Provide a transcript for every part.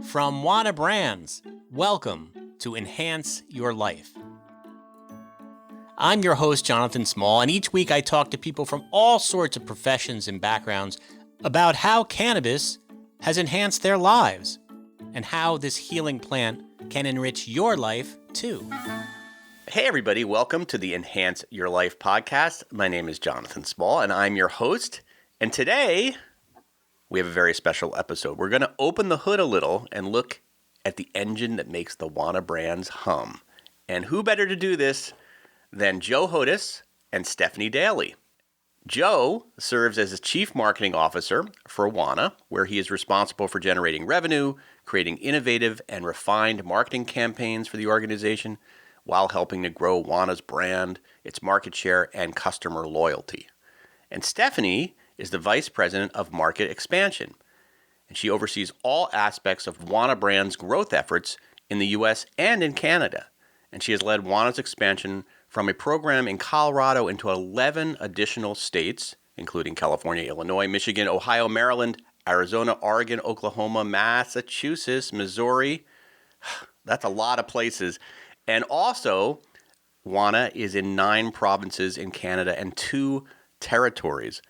From Wana Brands, welcome to Enhance Your Life. I'm your host, Jonathan Small, and each week I talk to people from all sorts of professions and backgrounds about how cannabis has enhanced their lives and how this healing plant can enrich your life too. Hey everybody, welcome to the Enhance Your Life podcast. My name is Jonathan Small and I'm your host. And today we have a very special episode. We're going to open the hood a little and look at the engine that makes the Wana Brands hum. And who better to do this than Joe Hodas and Stephanie Daley. Joe serves as the Chief Marketing Officer for Wana, where he is responsible for generating revenue, creating innovative and refined marketing campaigns for the organization, while helping to grow Wana's brand, its market share, and customer loyalty. And Stephanie is the Vice President of Market Expansion, and she oversees all aspects of Wana Brands' growth efforts in the U.S. and in Canada. And she has led Wana's expansion from a program in Colorado into 11 additional states, including California, Illinois, Michigan, Ohio, Maryland, Arizona, Oregon, Oklahoma, Massachusetts, Missouri. That's a lot of places. And also, Wana is in 9 provinces in Canada and 2 territories.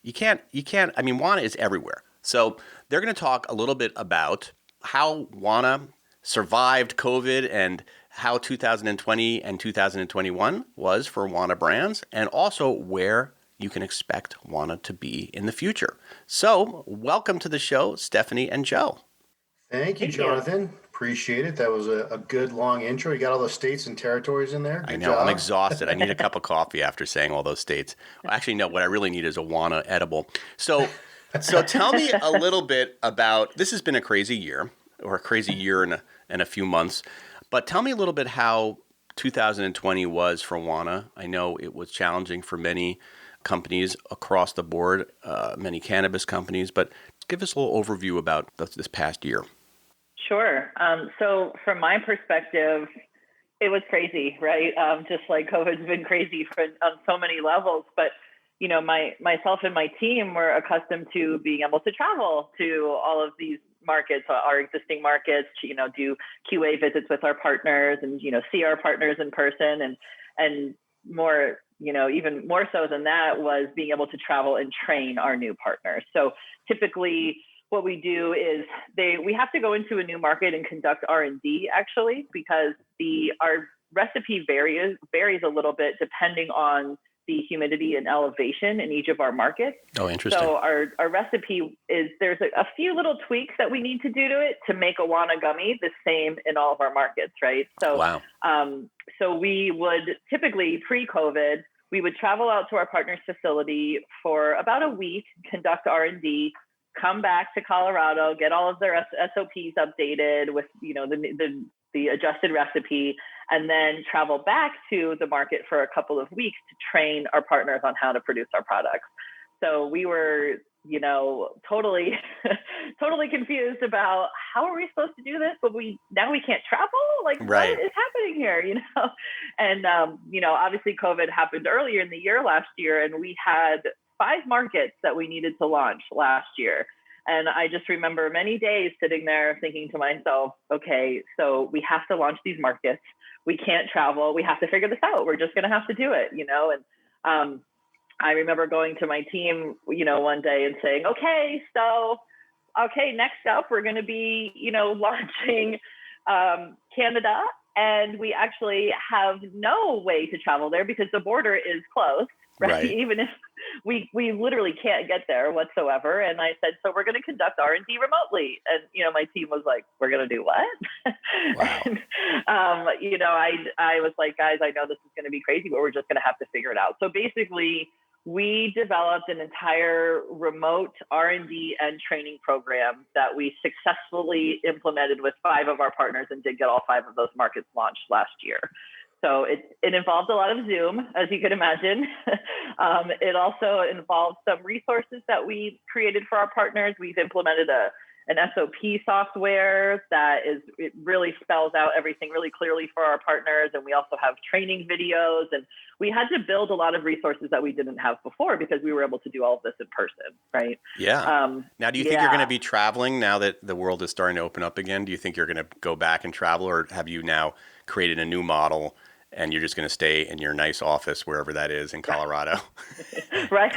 Wana is everywhere. So they're going to talk a little bit about how Wana survived COVID and how 2020 and 2021 was for Wana Brands, and also where you can expect Wana to be in the future. So welcome to the show, Stephanie and Joe. Thank you, Jonathan. Appreciate it. That was a good long intro. You got all those states and territories in there. Good I know. Job. I'm exhausted. I need a cup of coffee after saying all those states. Actually, no. What I really need is a Wana edible. So tell me a little bit about. This has been a crazy year, or a crazy year and a few months. But tell me a little bit how 2020 was for Wana. I know it was challenging for many companies across the board, many cannabis companies. But give us a little overview about this past year. Sure. So from my perspective, it was crazy, right? Just like COVID's been crazy on so many levels. But, you know, myself and my team were accustomed to being able to travel to all of these markets, our existing markets, do QA visits with our partners and, see our partners in person and more, even more so than that was being able to travel and train our new partners. So typically what we do is we have to go into a new market and conduct R&D actually, because our recipe varies a little bit depending on the humidity and elevation in each of our markets. Oh, interesting. So our recipe is there's a few little tweaks that we need to do to it to make a Wana gummy the same in all of our markets, right? So, wow. So we would typically pre-COVID, we would travel out to our partner's facility for about a week, conduct R&D, come back to Colorado, get all of their SOPs updated with, the adjusted recipe, and then travel back to the market for a couple of weeks to train our partners on how to produce our products. So we were, totally confused about how are we supposed to do this, but now we can't travel? Like, right. What is happening here, And, obviously COVID happened earlier in the year last year, and we had 5 markets that we needed to launch last year. And I just remember many days sitting there thinking to myself, okay, so we have to launch these markets. We can't travel. We have to figure this out. We're just going to have to do it, And I remember going to my team, one day and saying, okay, next up, we're going to be, launching Canada. And we actually have no way to travel there because the border is closed. Right. Even if we literally can't get there whatsoever. And I said, so we're going to conduct R&D remotely. And, my team was like, we're going to do what? Wow. And, I was like, guys, I know this is going to be crazy, but we're just going to have to figure it out. So basically, we developed an entire remote R&D and training program that we successfully implemented with 5 of our partners and did get all 5 of those markets launched last year. So it involved a lot of Zoom, as you could imagine. It also involved some resources that we created for our partners. We've implemented an SOP software it really spells out everything really clearly for our partners. And we also have training videos, and we had to build a lot of resources that we didn't have before because we were able to do all of this in person, right? Yeah. Now, do you think you're going to be traveling now that the world is starting to open up again? Do you think you're going to go back and travel, or have you now created a new model and you're just going to stay in your nice office, wherever that is in Colorado? Right.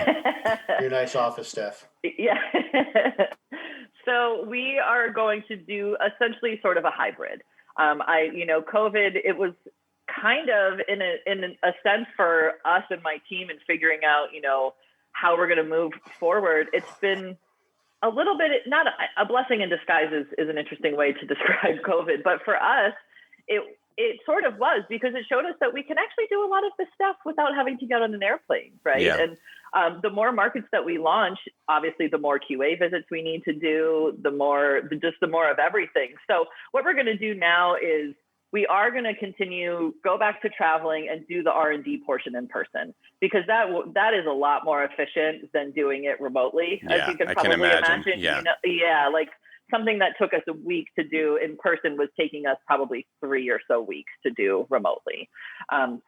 Your nice office, Steph. Yeah. So we are going to do essentially sort of a hybrid. COVID, it was kind of in a sense for us and my team in figuring out, how we're going to move forward. It's been a little bit, not a blessing in disguise is an interesting way to describe COVID, but for us, it sort of was, because it showed us that we can actually do a lot of this stuff without having to get on an airplane, right? Yeah. And the more markets that we launch, obviously the more QA visits we need to do, the more of everything. So what we're going to do now is we are going to go back to traveling and do the R&D portion in person, because that is a lot more efficient than doing it remotely. Yeah, as you can I probably can imagine. Yeah. Like something that took us a week to do in person was taking us probably 3 or so weeks to do remotely.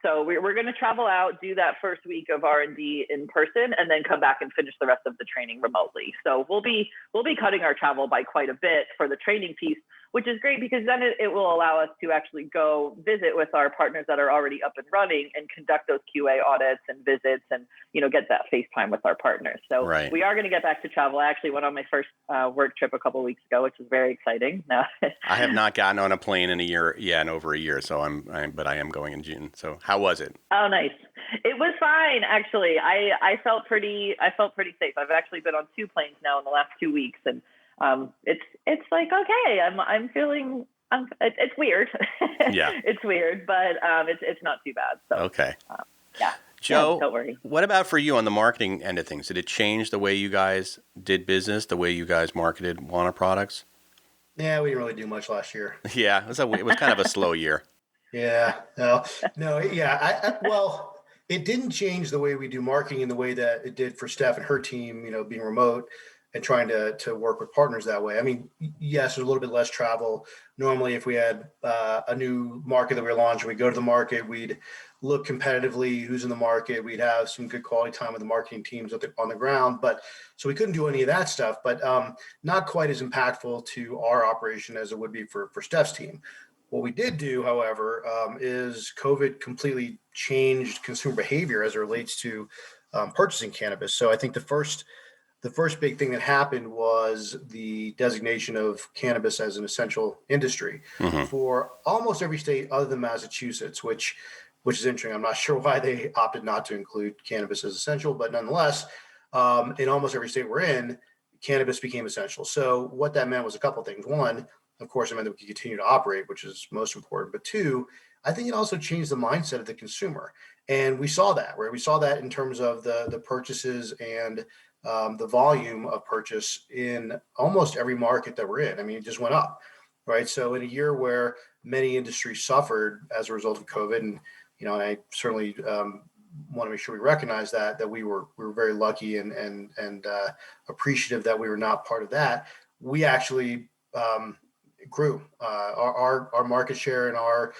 So we're going to travel out, do that first week of R&D in person, and then come back and finish the rest of the training remotely. So we'll be cutting our travel by quite a bit for the training piece, which is great because then it will allow us to actually go visit with our partners that are already up and running and conduct those QA audits and visits and, get that face time with our partners. So Right. We are going to get back to travel. I actually went on my first work trip a couple of weeks ago, which is very exciting. I have not gotten on a plane in over a year. So but I am going in June. So how was it? Oh, nice. It was fine, actually. I felt pretty safe. I've actually been on 2 planes now in the last 2 weeks, and it's like, okay, I'm feeling, it's weird. Yeah. It's weird, but it's not too bad. So Okay. Yeah. Joe, yeah, don't worry. What about for you on the marketing end of things? Did it change the way you guys did business, the way you guys marketed Wana products? Yeah, we didn't really do much last year. Yeah, it was kind of a slow year. Yeah, no, yeah. Well, it didn't change the way we do marketing in the way that it did for Steph and her team, being remote and trying to work with partners that way. I mean, yes, there's a little bit less travel. Normally, if we had a new market that we were launching, we'd go to the market, we'd look competitively who's in the market, we'd have some good quality time with the marketing teams on the ground. But so we couldn't do any of that stuff, but not quite as impactful to our operation as it would be for Steph's team. What we did do, however, is COVID completely changed consumer behavior as it relates to purchasing cannabis. So I think the first big thing that happened was the designation of cannabis as an essential industry for almost every state other than Massachusetts, which is interesting. I'm not sure why they opted not to include cannabis as essential, but nonetheless, in almost every state we're in, cannabis became essential. So what that meant was a couple of things. One, of course, it meant that we could continue to operate, which is most important. But two, I think it also changed the mindset of the consumer. And we saw that, right? We saw that in terms of the purchases and the volume of purchase in almost every market that we're in. I mean, it just went up, right? So in a year where many industries suffered as a result of COVID, and and I certainly want to make sure we recognize that we were very lucky and appreciative that we were not part of that. We actually grew. Our market share and our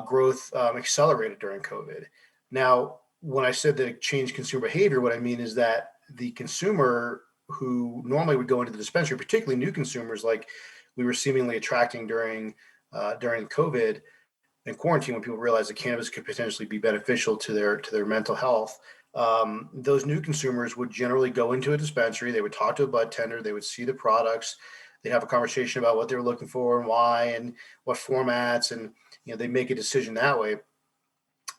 growth accelerated during COVID. Now, when I said that it changed consumer behavior, what I mean is that the consumer who normally would go into the dispensary, particularly new consumers, like we were seemingly attracting during COVID and quarantine, when people realized that cannabis could potentially be beneficial to their mental health, those new consumers would generally go into a dispensary. They would talk to a bud tender. They would see the products. They'd have a conversation about what they were looking for and why and what formats, and they make a decision that way.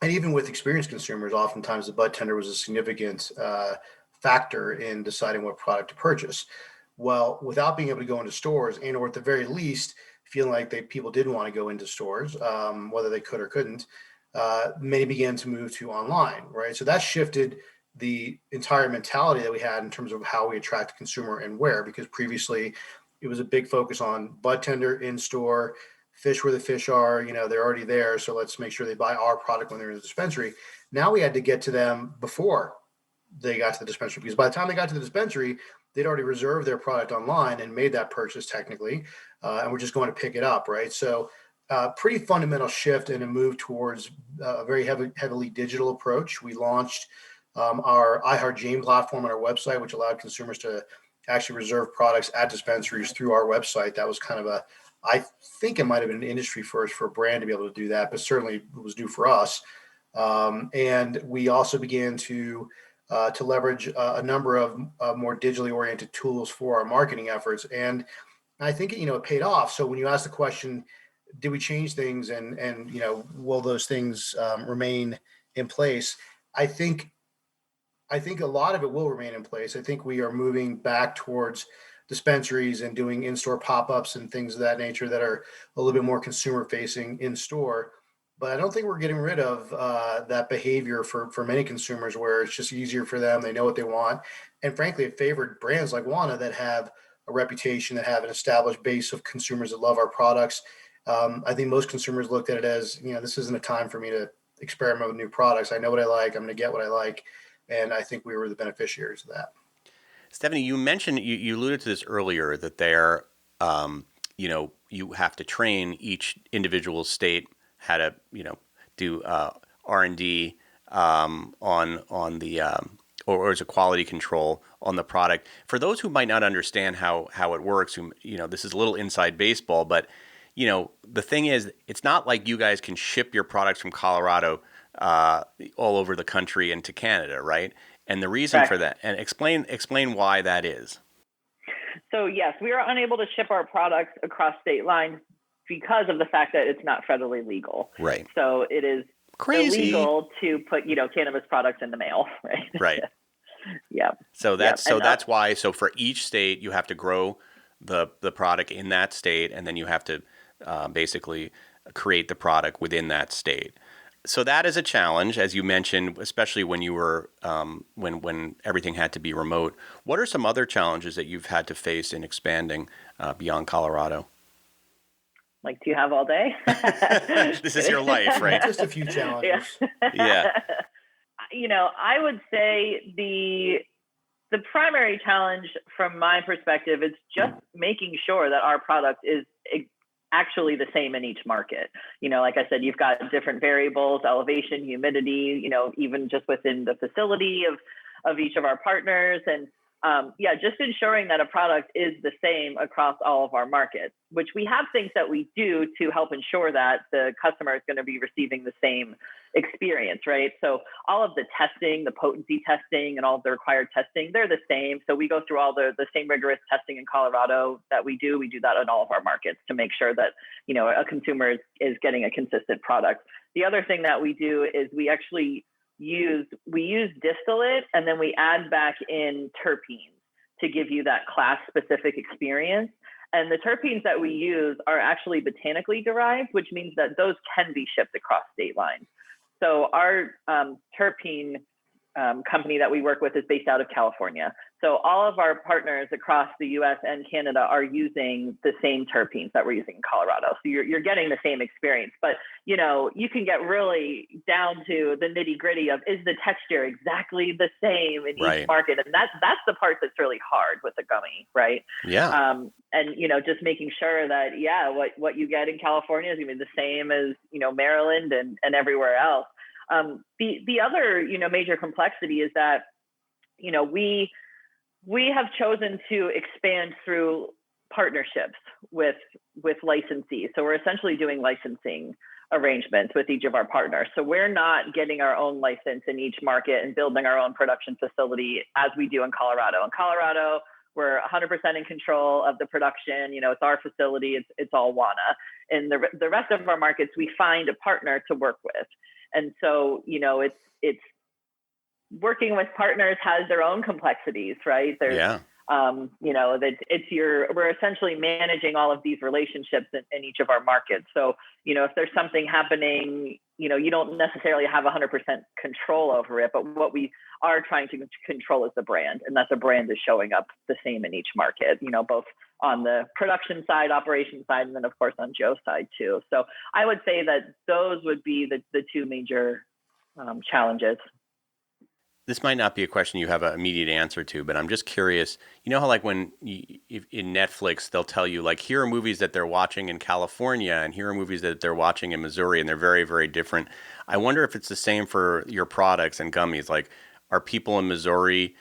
And even with experienced consumers, oftentimes the bud tender was a significant factor in deciding what product to purchase. Well, without being able to go into stores, and or at the very least feeling like people didn't want to go into stores, whether they could or couldn't, many began to move to online, right? So that shifted the entire mentality that we had in terms of how we attract the consumer and where, because previously it was a big focus on bud tender, in store, fish where the fish are, they're already there. So let's make sure they buy our product when they're in the dispensary. Now we had to get to them before they got to the dispensary, because by the time they got to the dispensary, they'd already reserved their product online and made that purchase technically, and we're just going to pick it up, right? So pretty fundamental shift and a move towards a very heavily digital approach. We launched our iHeartJane platform on our website, which allowed consumers to actually reserve products at dispensaries through our website. That was kind of I think it might have been an industry first for a brand to be able to do that, but certainly it was new for us. And we also began to leverage a number of more digitally oriented tools for our marketing efforts. And I think, it paid off. So when you ask the question, did we change things and will those things remain in place? I think a lot of it will remain in place. I think we are moving back towards dispensaries and doing in-store pop-ups and things of that nature that are a little bit more consumer facing in store. But I don't think we're getting rid of that behavior for many consumers, where it's just easier for them. They know what they want. And frankly, it favored brands like Wana that have a reputation, that have an established base of consumers that love our products. I think most consumers looked at it as, this isn't a time for me to experiment with new products. I know what I like. I'm going to get what I like. And I think we were the beneficiaries of that. Stephanie, you mentioned, you alluded to this earlier, that there, you have to train each individual state how to, do R&D on the, or as a quality control on the product. For those who might not understand how it works, this is a little inside baseball, but, the thing is, it's not like you guys can ship your products from Colorado all over the country and to Canada, right? And the reason for that, and explain why that is. So yes, we are unable to ship our products across state lines because of the fact that it's not federally legal. Right. So it is illegal to put, cannabis products in the mail. Right. Right. Yeah. So that's why. So for each state, you have to grow the product in that state, and then you have to basically create the product within that state. So that is a challenge, as you mentioned, especially when you were when everything had to be remote. What are some other challenges that you've had to face in expanding beyond Colorado? Like, do you have all day? This is your life, right? Just a few challenges. Yeah. I would say the primary challenge from my perspective is just making sure that our product is actually the same in each market. Like I said, you've got different variables, elevation, humidity, even just within the facility of each of our partners. And just ensuring that a product is the same across all of our markets, which we have things that we do to help ensure that the customer is going to be receiving the same experience, right? So all of the testing, the potency testing and all of the required testing, they're the same. So we go through all the same rigorous testing in Colorado that we do. We do that in all of our markets to make sure that, a consumer is getting a consistent product. The other thing that we do is we use distillate, and then we add back in terpenes to give you that class specific experience. And the terpenes that we use are actually botanically derived, which means that those can be shipped across state lines. So our terpene company that we work with is based out of California. So all of our partners across the US and Canada are using the same terpenes that we're using in Colorado. So you're getting the same experience, but you can get really down to the nitty gritty of, is the texture exactly the same in each market? And that's the part that's really hard with the gummy, right? Yeah. And just making sure that, what you get in California is going to be the same as, Maryland and everywhere else. The other, major complexity is that, we have chosen to expand through partnerships with licensees. So we're essentially doing licensing arrangements with each of our partners. So we're not getting our own license in each market and building our own production facility as we do in Colorado. In Colorado, we're 100% in control of the production. It's our facility. It's all Wana. In the rest of our markets, we find a partner to work with. And so, it's working with partners has their own complexities, right? There's, we're essentially managing all of these relationships in each of our markets. So, if there's something happening, you don't necessarily have 100% control over it, but what we are trying to control is the brand, and that the brand is showing up the same in each market, both on the production side, operation side, and then of course on Joe's side too. So I would say that those would be the two major challenges. this might not be a question you have an immediate answer to, but I'm just curious. You know how like when in Netflix they'll tell you like here are movies that they're watching in California and here are movies that they're watching in Missouri, and they're very, very different. I wonder if it's the same for your products and gummies. Like, are people in Missouri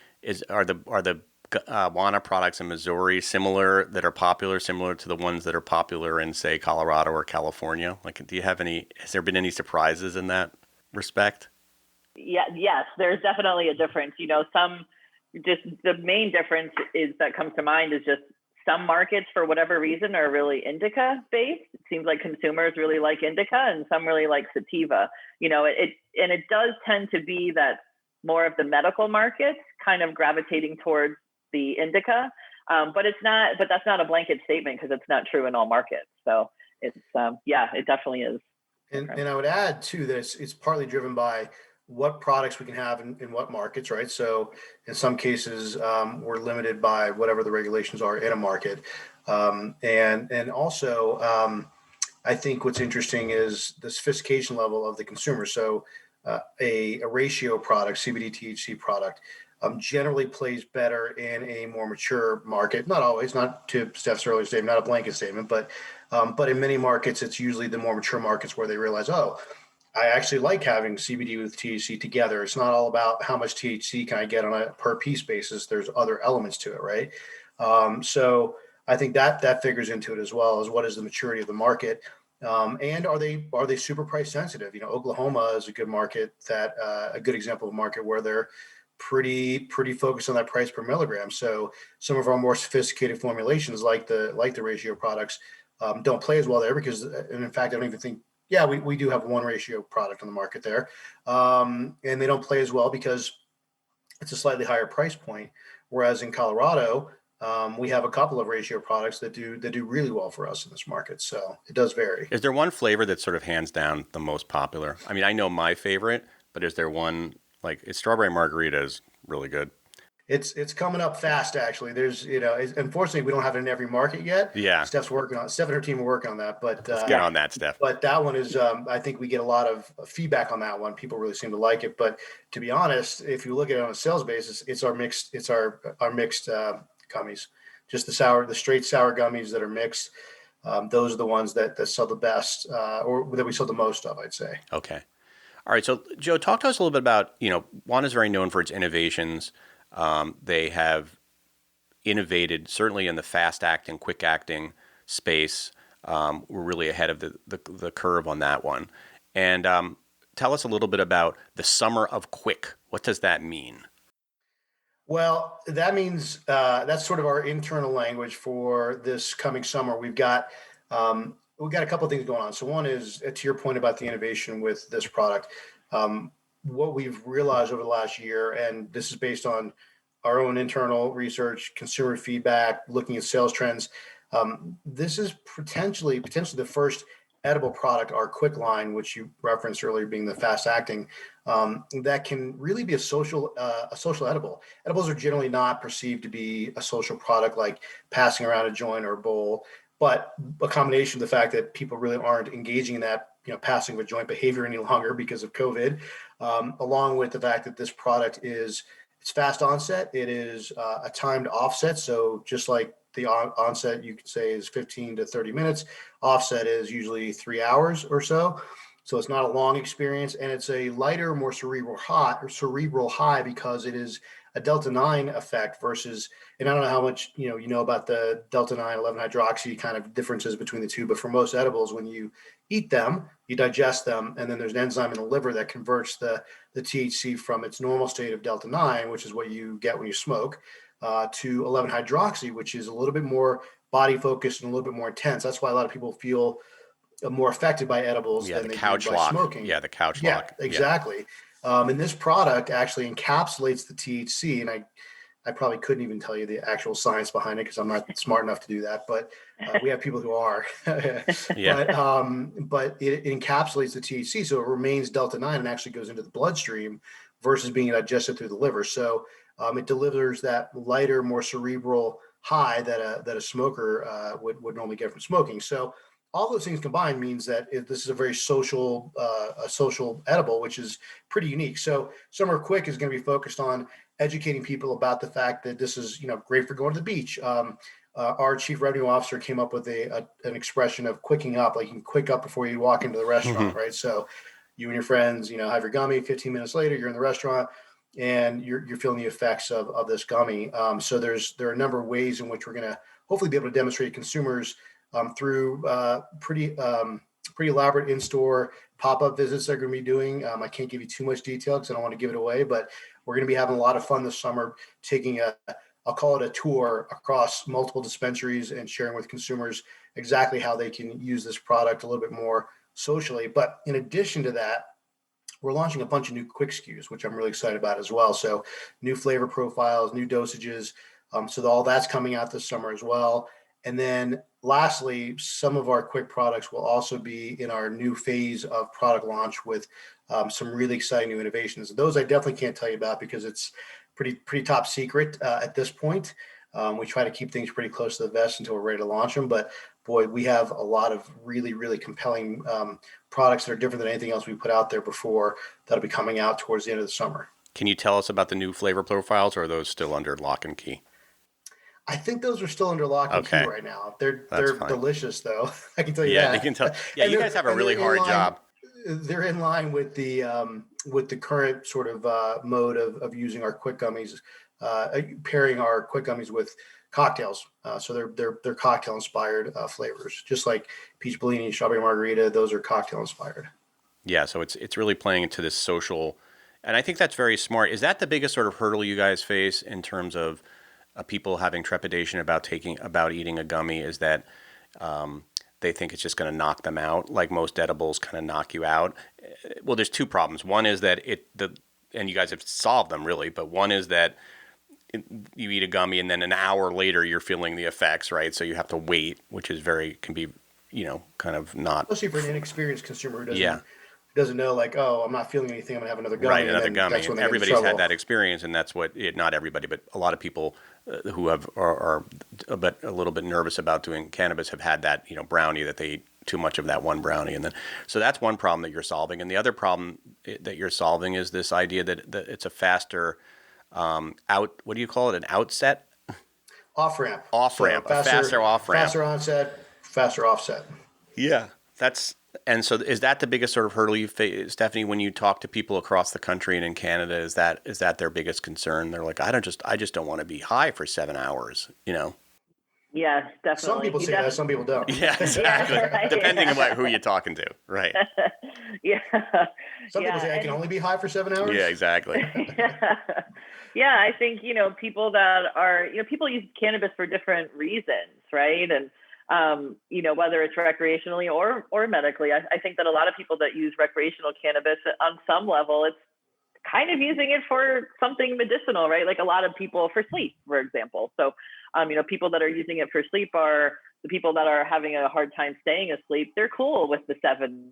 are the Wana products in Missouri similar to the ones that are popular in, say, Colorado or California? Like, has there been any surprises in that respect? Yeah, yes, there's definitely a difference. Just the main difference that comes to mind is just some markets, for whatever reason, are really indica based. It seems like consumers really like indica and some really like sativa. It does tend to be that more of the medical markets kind of gravitating towards the indica. But that's not a blanket statement because it's not true in all markets. So it's, it definitely is. And I would add too that it's partly driven by what products we can have in what markets, right? So in some cases, we're limited by whatever the regulations are in a market. And also, I think what's interesting is the sophistication level of the consumer. So a ratio product, CBD THC product, generally plays better in a more mature market. Not always, not to Steph's earlier statement, not a blanket statement, but in many markets, it's usually the more mature markets where they realize, oh, I actually like having CBD with THC together. It's not all about how much THC can I get on a per piece basis. There's other elements to it, right? So I think that figures into it as well as what is the maturity of the market, and are they super price sensitive? Oklahoma is a good market a good example of a market where they're pretty focused on that price per milligram. So some of our more sophisticated formulations, like the ratio products, don't play as well there because, and in fact, I don't even think. Yeah, we do have one ratio product on the market there, and they don't play as well because it's a slightly higher price point. Whereas in Colorado, we have a couple of ratio products that do really well for us in this market. So it does vary. Is there one flavor that's sort of hands down the most popular? I mean, I know my favorite, but is there one like strawberry margarita is really good? It's coming up fast, actually. There's, unfortunately, we don't have it in every market yet. Yeah. Steph and her team are working on that, but let's get on that, Steph. But that one is, I think we get a lot of feedback on that one. People really seem to like it. But to be honest, if you look at it on a sales basis, it's our mixed gummies, just the straight sour gummies that are mixed. Those are the ones that sell the best, or that we sell the most of, I'd say. Okay. All right. So Joe, talk to us a little bit about, Wana is very known for its innovations. They have innovated certainly in the fast acting, quick acting space. We're really ahead of the curve on that one. And tell us a little bit about the summer of quick. What does that mean? Well, that means that's sort of our internal language for this coming summer. We've got a couple of things going on. So one is, to your point about the innovation with this product, what we've realized over the last year, and this is based on our own internal research, consumer feedback, looking at sales trends. This is potentially the first edible product, our quick line, which you referenced earlier, being the fast acting, that can really be a social edible. Edibles are generally not perceived to be a social product like passing around a joint or a bowl, but a combination of the fact that people really aren't engaging in that, passing of a joint behavior any longer because of COVID, along with the fact that this product it's fast onset. It is a timed offset. So just like the onset, you could say, is 15 to 30 minutes. Offset is usually 3 hours or so. So it's not a long experience, and it's a lighter, more cerebral high because it is a Delta-9 effect versus, and I don't know how much you know about the Delta-9, 11-hydroxy kind of differences between the two, but for most edibles, when you eat them, you digest them, and then there's an enzyme in the liver that converts the THC from its normal state of Delta-9, which is what you get when you smoke, to 11-hydroxy, which is a little bit more body focused and a little bit more intense. That's why a lot of people feel more affected by edibles than they do by smoking. Yeah, the couch lock. Exactly. And this product actually encapsulates the THC, and I probably couldn't even tell you the actual science behind it because I'm not smart enough to do that, but we have people who are. Yeah. But it encapsulates the THC, so it remains Delta-9 and actually goes into the bloodstream versus being digested through the liver. So it delivers that lighter, more cerebral high that a smoker would normally get from smoking. So all those things combined means that this is a social edible, which is pretty unique. So Summer Quick is going to be focused on educating people about the fact that this is, great for going to the beach. Our chief revenue officer came up with an expression of quicking up, like you can quick up before you walk into the restaurant, right? So you and your friends, have your gummy. 15 minutes later, you're in the restaurant and you're feeling the effects of this gummy. So there are a number of ways in which we're going to hopefully be able to demonstrate to consumers through pretty elaborate in-store pop-up visits they're going to be doing. I can't give you too much detail because I don't want to give it away, but we're going to be having a lot of fun this summer, taking I'll call it a tour across multiple dispensaries and sharing with consumers exactly how they can use this product a little bit more socially. But in addition to that, we're launching a bunch of new quick SKUs, which I'm really excited about as well. So new flavor profiles, new dosages. So all that's coming out this summer as well. And then lastly, some of our quick products will also be in our new phase of product launch with some really exciting new innovations. Those I definitely can't tell you about because it's pretty top secret at this point. We try to keep things pretty close to the vest until we're ready to launch them. But boy, we have a lot of really, really compelling products that are different than anything else we put out there before that'll be coming out towards the end of the summer. Can you tell us about the new flavor profiles, or are those still under lock and key? I think those are still under lock and key right now. They're delicious, though. I can tell you that. Yeah, you can tell. Yeah, you guys have a really hard job. They're in line with the current sort of mode of using our quick gummies, pairing our quick gummies with cocktails. So they're cocktail inspired flavors, just like peach Bellini, strawberry margarita. Those are cocktail inspired. Yeah, so it's really playing into this social, and I think that's very smart. Is that the biggest sort of hurdle you guys face in terms of people having trepidation about eating a gummy? Is that they think it's just going to knock them out, like most edibles kind of knock you out? Well, there's two problems. One is that and you guys have solved them really, but one is that you eat a gummy and then an hour later you're feeling the effects, right? So you have to wait, which is can be, kind of not. Especially for an inexperienced consumer who doesn't know, like, oh, I'm not feeling anything, I'm gonna have another gummy. Right, another gummy. Everybody's had that experience, and that's not everybody, but a lot of people who are a little bit nervous about doing cannabis have had that, brownie, that they eat too much of that one brownie. And then, so that's one problem that you're solving. And the other problem that you're solving is this idea that it's a faster what do you call it? An outset? Off-ramp. Off-ramp. So a faster off-ramp. Faster onset, faster offset. Yeah. And so is that the biggest sort of hurdle you face, Stephanie, when you talk to people across the country and in Canada? Is that their biggest concern? They're like, I just don't want to be high for 7 hours, Yes, definitely. Some people say that, some people don't. Yeah, exactly. Depending on who you're talking to, right? Yeah. Some people say I can only be high for 7 hours. Yeah, exactly. Yeah, I think people that are people use cannabis for different reasons, right? And whether it's recreationally or medically, I think that a lot of people that use recreational cannabis on some level, it's kind of using it for something medicinal, right? Like a lot of people for sleep, for example. So, people that are using it for sleep are the people that are having a hard time staying asleep. They're cool with the 7,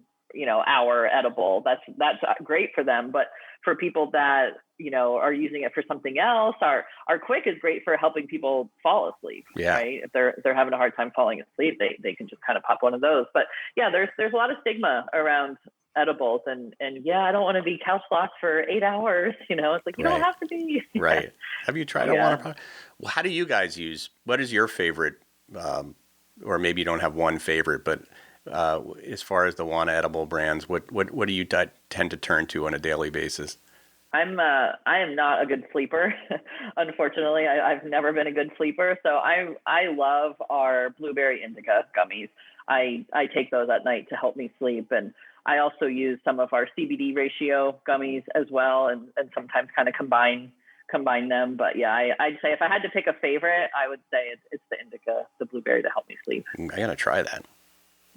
hour edible. That's great for them. But for people that, are using it for something else, our quick is great for helping people fall asleep. Yeah. Right. If they're having a hard time falling asleep, they can just kind of pop one of those. But yeah, there's a lot of stigma around edibles and yeah, I don't want to be couch locked for 8 hours. It's like, you don't have to be. Right. Have you tried a Wana product? Well, how do you guys what is your favorite, or maybe you don't have one favorite, but as far as the Wana edible brands, what do you tend to turn to on a daily basis? I am not a good sleeper. Unfortunately, I've never been a good sleeper. So I love our blueberry indica gummies. I take those at night to help me sleep. And I also use some of our CBD ratio gummies as well, and sometimes kind of combine them. But yeah, I'd say if I had to pick a favorite, I would say it's the indica, the blueberry, to help me sleep. I gotta try that.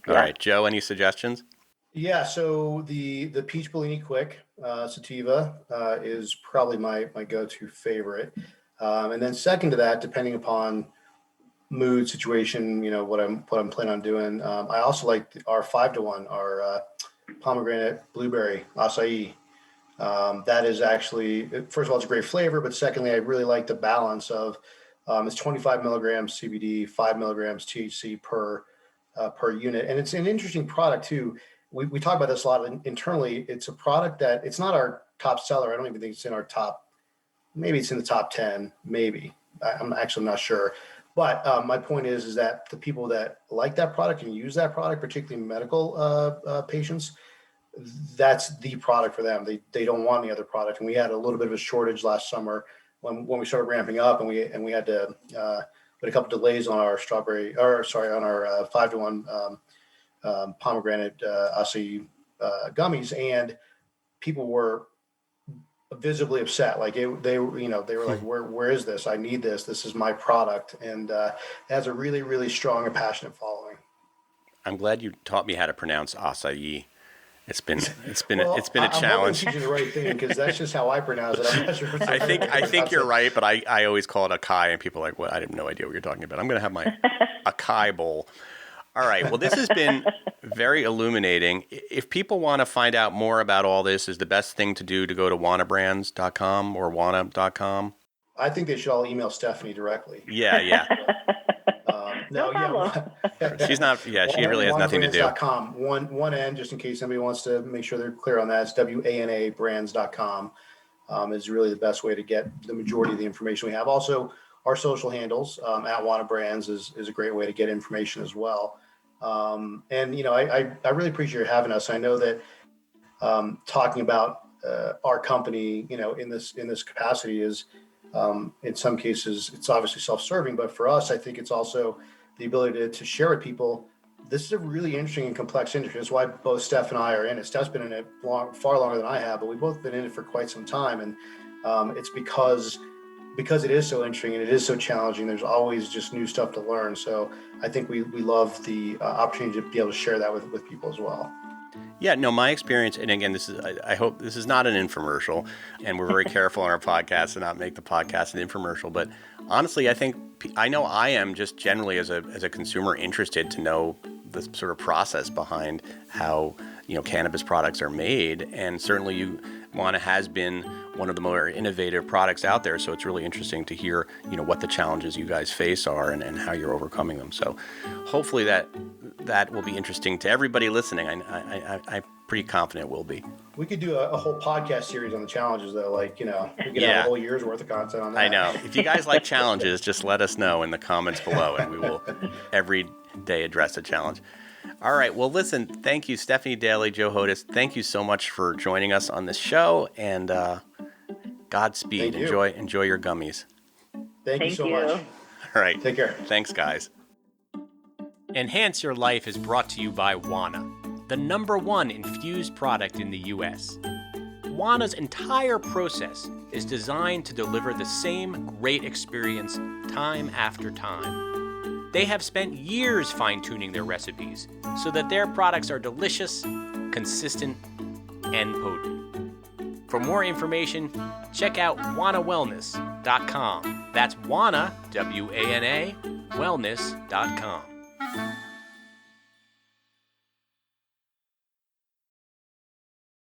Yeah. All right, Joe, any suggestions? Yeah, so the peach Bellini Quick sativa is probably my go-to favorite, and then second to that, depending upon mood, situation, what I'm planning on doing. I also like our 5-to-1, our pomegranate blueberry acai. That is actually, first of all, it's a great flavor, but secondly, I really like the balance of it's 25 milligrams CBD, 5 milligrams THC per per unit. And it's an interesting product too. We talk about this a lot internally. It's a product that it's not our top seller. I don't even think it's in our top. Maybe it's in the top 10, maybe. I'm actually not sure. But my point is that the people that like that product and use that product, particularly medical patients, that's the product for them. They don't want any other product. And we had a little bit of a shortage last summer when we started ramping up, and we had to put a couple delays on our on our 5-to-1 pomegranate acai gummies, and people were visibly upset. Like they were like, where is this? I need this. This is my product. And it has a really, really strong and passionate following. I'm glad you taught me how to pronounce acai. It's been Well, a challenge. I'm hoping you the right thing, because that's just how I pronounce it. I'm not sure I think you're right, but I always call it acai, and people are like, well, I have no idea what you're talking about. I'm going to have my acai bowl. All right. Well, this has been very illuminating. If people want to find out more about all this, is the best thing to do to go to wanabrands.com or wana.com? I think they should all email Stephanie directly. Yeah. No problem. She's not, she really has nothing to do. Wanabrands.com. One N, just in case somebody wants to make sure they're clear on that, it's wanabrands.com is really the best way to get the majority of the information we have. Also, our social handles at Wana Brands is a great way to get information as well. And, I really appreciate you having us. I know that talking about our company, in this capacity is, in some cases, it's obviously self-serving, but for us, I think it's also the ability to share with people. This is a really interesting and complex industry. That's why both Steph and I are in it. Steph's been in it far longer than I have, but we've both been in it for quite some time. And it's because it is so interesting and it is so challenging. There's always just new stuff to learn. So I think we love the opportunity to be able to share that with people as well. Yeah, no, my experience, and again, I hope this is not an infomercial, and we're very careful on our podcast to not make the podcast an infomercial, but honestly, I know I am just generally as a consumer interested to know the sort of process behind how, cannabis products are made, and certainly Wana has been one of the more innovative products out there, so it's really interesting to hear, what the challenges you guys face are and how you're overcoming them. So hopefully that will be interesting to everybody listening. I'm pretty confident it will be. We could do a whole podcast series on the challenges, though. We could have a whole year's worth of content on that. I know. If you guys like challenges, just let us know in the comments below, and we will every day address a challenge. All right. Well, listen, thank you, Stephanie Daley, Joe Hodas. Thank you so much for joining us on this show, and Godspeed. Enjoy your gummies. Thank you so much. All right. Take care. Thanks, guys. Enhance Your Life is brought to you by Wana, the #1 infused product in the U.S. Wana's entire process is designed to deliver the same great experience time after time. They have spent years fine-tuning their recipes so that their products are delicious, consistent, and potent. For more information, check out wanawellness.com. That's Wana, W-A-N-A, wellness.com.